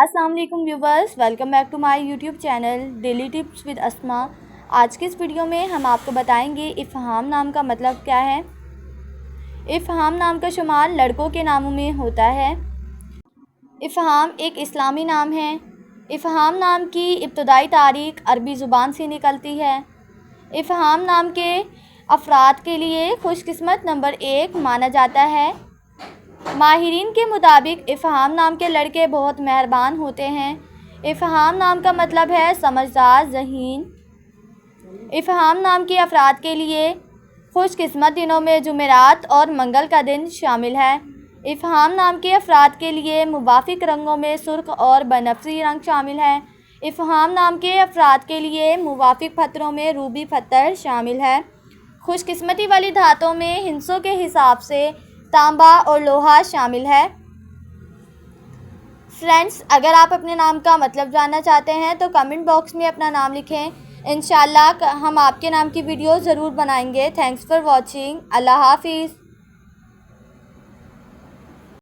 अस्सलाम वालेकुम viewers, welcome back to my YouTube channel daily tips with Asma. आज की इस वीडियो में हम आपको बताएंगे इफ़हाम नाम का मतलब क्या है। इफ़हाम नाम का शुमार लड़कों के नामों में होता है। इफ़हाम एक इस्लामी नाम है। इफ़हाम नाम की इब्तदाई तारीख़ अरबी ज़ुबान से निकलती है। इफ़हाम नाम के अफराद के लिए खुशकिस्मत नंबर 1 माना जाता है। माहिरीन के मुताबिक इफ़हाम नाम के लड़के बहुत मेहरबान होते हैं। इफ़हाम नाम का मतलब है समझदार, ज़हीन। इफ़हाम नाम के अफराद के लिए खुशकिस्मत दिनों में जुमेरात और मंगल का दिन शामिल है। इफ़हाम नाम के अफराद के लिए मुवाफ़िक रंगों में सुर्ख और बनफसी रंग शामिल है। इफ़हाम नाम के अफराद के लिए मुवाफ़िक पत्थरों में रूबी पत्थर शामिल है। खुशकिस्मती वाली धातों में हिंसों के हिसाब से तांबा और लोहा शामिल है। फ्रेंड्स, अगर आप अपने नाम का मतलब जानना चाहते हैं तो कमेंट बॉक्स में अपना नाम लिखें। इंशाल्लाह हम आपके नाम की वीडियो ज़रूर बनाएंगे। Thanks for watching. अल्लाह हाफिज़।